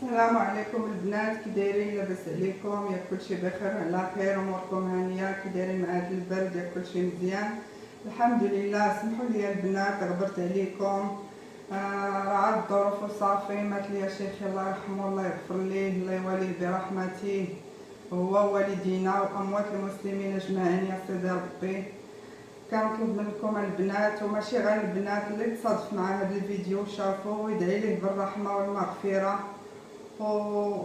السلام عليكم البنات، كي دايرين؟ لاباس عليكم؟ يا كلشي بخير على خير؟ اموركم هانيه؟ كي دايرين مع هذا البرد؟ يا كلشي مزيان الحمد لله. سمحوا لي البنات غبرت عليكم، راه الظروف وصافي. مات لي شيخي الله يرحمه الله يغفر ليه الله يوليه برحمته، هو والدينا واموات المسلمين اجمعين يا سيدي ربي. كنطلب منكم البنات وماشي غير البنات اللي تصادف مع هذا الفيديو شافوه ويدعي ليه بالرحمه والمغفره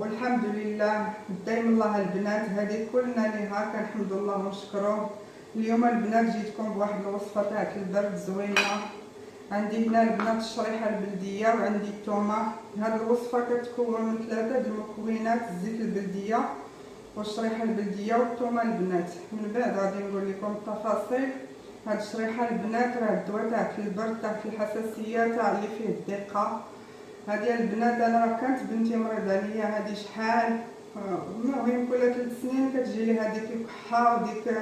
والحمد لله. دايما الله البنات هذه كلنا ليها كنحمد الله ونشكروه. اليوم البنات جيتكم بواحد الوصفه تاع البرد زوينه. عندي هنا البنات الشريحه البلديه وعندي الثومه. هذه الوصفه كتكون من 3 المكونات: الزيت البلديه والشريحه البلديه والثومه البنات. من بعد غادي نقول لكم التفاصيل. هاد الشريحه البنات راه الدواء تاع البرد تاع الحساسيه تاع اللي فيه الدقه. هذه البنات انا راه كانت بنتي مريضه عليا هذه شحال، المهم كل 3 سنين كتجي لي هذيك الكحه وديك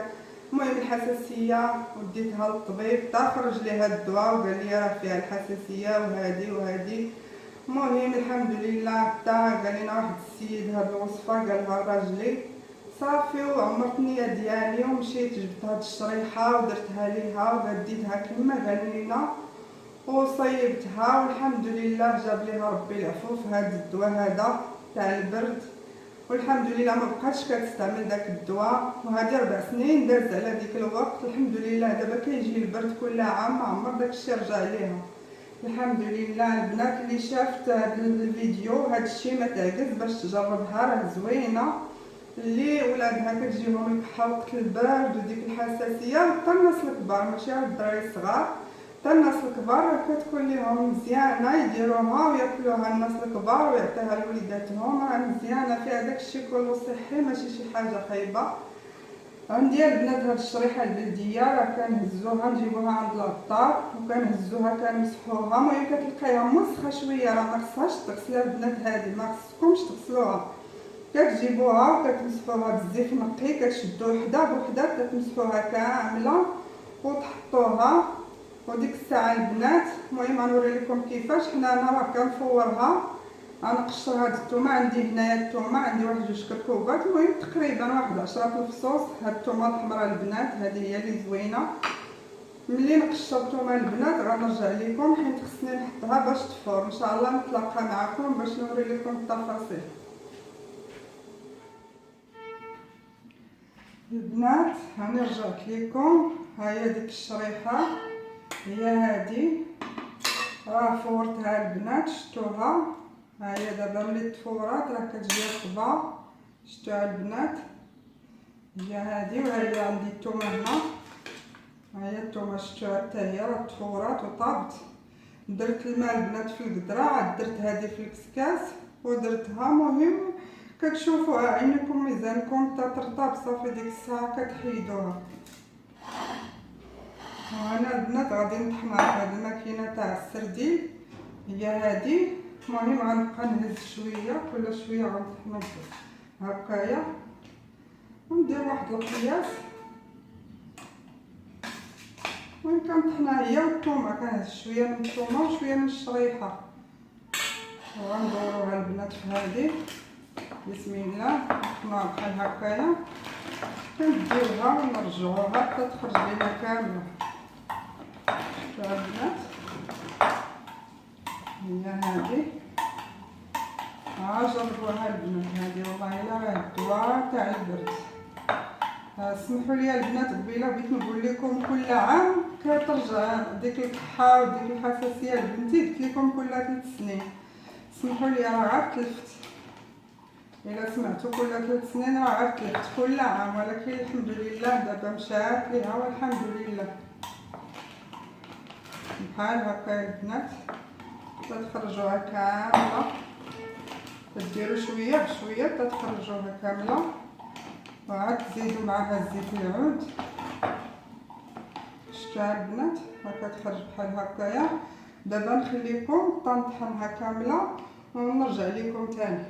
المهم الحساسيه، وديتها للطبيب تا خرج لي هذا الدواء وقال لي راه فيها الحساسيه وهذه. المهم الحمد لله تا قال لنا واحد السيد هذه الوصفه قالها راجلي صافي، وعمرت النيه ديالي ومشيت جبت هذه الشريحه ودرتها ليها وغديتها كما قال لنا وصيبتها والحمد لله جاب ليها ربي العفو في هذا الدواء هذا تاع البرد. والحمد لله ما بقاتش كتستعمل داك الدواء، وهذه 4 سنين دازت على ديك الوقت. الحمد لله دابا كيجي البرد كل عام ما عمر داك الشيء رجع ليها الحمد لله. البنات اللي شافت هذا الفيديو هذا الشيء ما تعجز باش تجربها، راه زوينه. اللي ولادها كتجيهم الكحه وقت البرد وديك الحساسيه حتى الناس الكبار ماشي غير الدراري الصغار، حتى الناس الكبار راه كتكون ليهم مزيانه يديروها وياكلوها الناس الكبار ويعطيها لوليداتهم، راه مزيانه فيها داكشي كله صحي ماشي شي حاجه خايبه. عندي البنات هاد الشريحه البلديه راه كنهزوها نجيبوها عند العطار وكنهزوها كنمسحوها، المهم كتلقايها مسخه شويه راه ما خصهاش تغسلها البنات، هذه ما خصكمش تغسلوها. كتجيبوها وكتمسحوها بالزيت نقي، كتشدو وحده بوحده كتمسحوها كامله وتحطوها. وديك الساعه البنات المهم غنوري لكم كيفاش. حنا انا راه كنفورها، غنقشر هاد الثومه. عندي هنايا الثومه عندي واحد 2 كركوبات، المهم تقريبا واحد 10 الفصوص. هاد الثومه الحمراء البنات هذه هي اللي زوينه. ملي نقشر الثومه البنات غنرجع لكم حيت خصني نحطها باش تفور. ان شاء الله نتلاقى معكم باش نوري لكم التفاصيل. البنات هاني رجعت لكم، ها هي ديك الشريحه هي هذه راه فورتها البنات شفتوها. ها هي دابا ملي تفورات راه كتجي رطبه، شفتوها البنات هي هذه. وها هي عندي الثومه هنا، ها هي الثومه شفتوها حتى هي راه تفورات وطابت. درت الماء البنات في القدره، عاد درت هذه في الكسكاس ودرتها. مهم كتشوفوا عينكم ميزانكم تا ترطب صافي ديك الساعه كتحيدوها. وانا البنات غادي نطحنها في هاد الماكينه تاع السردين هي هادي. المهم غنبقى نهز شويه كل شويه غنطحنها هكايا وندير واحد القياس. المهم كنطحنها هي والثومه، كنهز شويه من الثومه وشويه من الشريحه وغندوروها البنات في هادي. بسم الله نطحنوها بحال هكايا كنديوها ونرجعوها حتى تخرج لينا كامله. شوفوا البنات هي هذه، جربوها البنات هذه والله الا راه الدواء تاع البرد. سمحوا لي البنات قبيله بغيت نقول لكم كل عام كترجع ديك الكحه وديك الحساسيه لبنتي، قلت لكم كل 3 سنين. سمحوا لي راه عاد تلفت، الا سمعتوا كل 3 سنين راه عاد تلفت كل عام، ولكن الحمد لله دابا مشات ليها والحمد لله. بحال هكا البنات تخرجوها كامله، تديروا شويه بشويه تخرجوها كامله وعاد تزيدوا معها الزيت العود. شفتوها البنات هكا تخرج بحال هكايا. دابا نخليكم طنطحنها كامله ونرجع لكم تاني.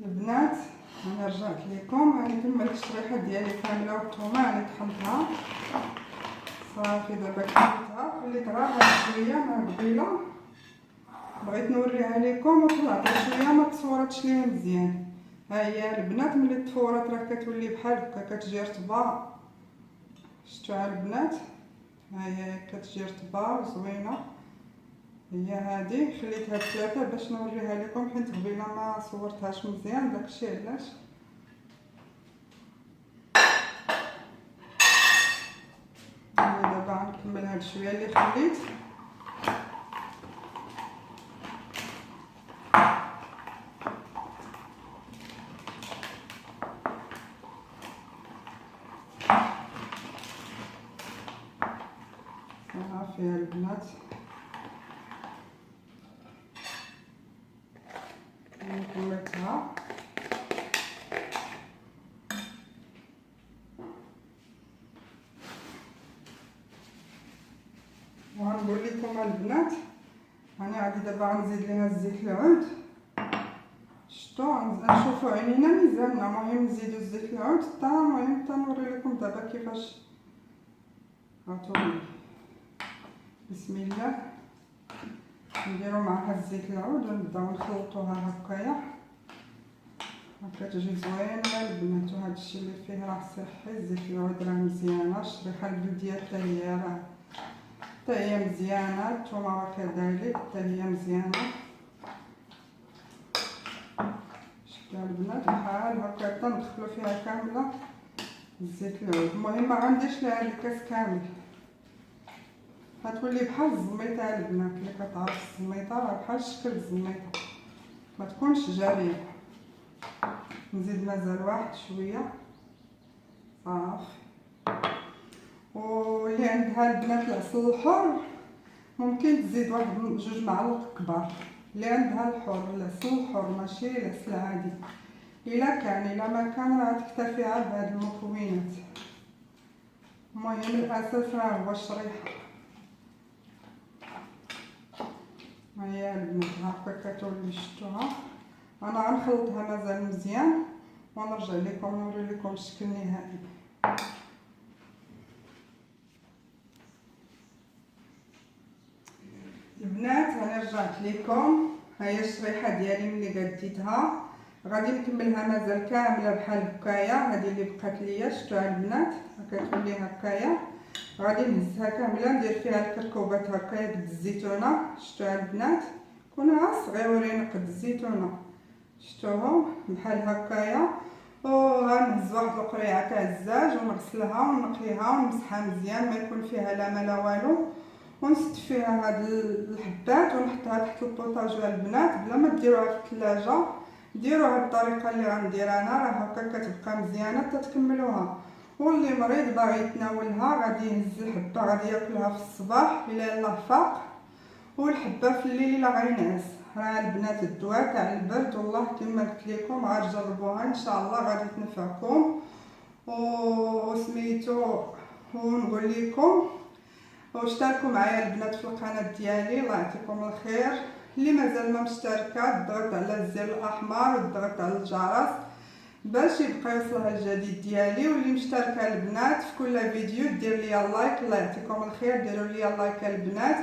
البنات انا رجعت لكم، هاني كملت الشريحه ديالي كامله والثومه راني طحنتها صافي دابا كليتها خليتها غير شويه مع قبيله، بغيت نوريها لكم وطلعت شويه ما تصورتش ليها مزيان. ها هي البنات ملي تفورات راه كتولي بحال هكا كتجي رطبه، شفتوها البنات؟ ها هي كتجي رطبه وزوينه. هي هذه خليتها ثلاثه باش نوريها لكم حيت قبيله ما صورتهاش مزيان داكشي علاش. دابا غنكمل هاد شويه اللي خليت. فيها البنات كملتها. وغنقول لكم البنات انا غادي دابا غنزيد ليها الزيت العود. شفتوا نشوفوا عينينا ميزاننا، المهم نزيدو الزيت العود حتى المهم حتى نوري لكم دابا كيفاش. هاتولي بسم الله نديرو معها الزيت العود ونبداو نخلطوها هكايا. كتجي زوينه البنات، وهذا الشيء اللي فيه راه صحي. الزيت العود راه مزيانه، الشريحه البلديه حتى هي راه حتى هي مزيانه، الثومه كذلك حتى هي مزيانه. شفتوا البنات بحال هكا تندخلو فيها كامله الزيت العود. المهم ما غنديرش لها الكاس كامل، غتولي بحال الزميطه البنات. اللي كتعرف الزميطه راه بحال شكل الزميطه، ما تكونش جاريه. نزيد مازال واحد شويه صافي. واللي عندها البنات العسل الحر ممكن تزيد واحد جوج معالق كبار. اللي عندها الحر العسل الحر ماشي العسل العادي، الا كان الا ما كان راه تكتفي بهاد المكونات. المهم الاساس راه هو الشريحه. هيا البنات هكا كتولي شفتوها. انا غنخلطها مازال مزيان ونرجع لكم نوري لكم الشكل النهائي. البنات انا رجعت لكم. هيا الشريحه ديالي ملي قديتها غادي نكملها مازال كامله بحال هكايا. هذه اللي بقات ليا شفتوها البنات كتولي هكايا. غادي نهزها كامله ندير فيها الكركوبات هكايا قد الزيتونه. شفتوها البنات كونها صغيورين قد الزيتونه، شفتوهم بحال هكايا. وغنهز واحد القريعه تاع الزاج ونغسلها ونقيها ونمسحها مزيان ما يكون فيها لا ما لا والو، ونسد فيها هاد الحبات ونحطها تحت البوطاج البنات بلا ما ديروها في الثلاجه. ديروها بالطريقه اللي غنديرها انا، راه هكا كتبقى مزيانه حتى تكملوها. واللي مريض باغي يتناولها غادي يهز الحبه غادي ياكلها في الصباح الا يلاه فاق، والحبه في الليل الا غينعس. راه البنات الدواء تاع البرد والله كما قلت لكم غتجربوها ان شاء الله غادي تنفعكم. وسميتو ونقول لكم واشتركوا معايا البنات في القناه ديالي. الله يعطيكم الخير. اللي مازال ما مشتركه ضغط على الزر الاحمر وضغط على الجرس باش يبقى يوصلها الجديد ديالي. واللي مشتركه البنات في كل فيديو دير لي لايك. الله يعطيكم الخير، ديروا لي لايك البنات.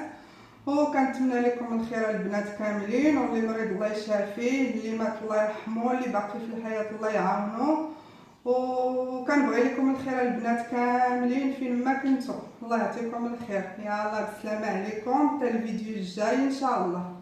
وكنتمنى لكم الخير البنات كاملين. واللي مريض الله يشافيه، اللي مات الله يرحمه، اللي باقي في الحياه الله يعاونو. وكنبغي لكم الخير البنات كاملين فين ما كنتو. الله يعطيكم الخير. يلا بالسلامه عليكم حتى الفيديو الجاي ان شاء الله.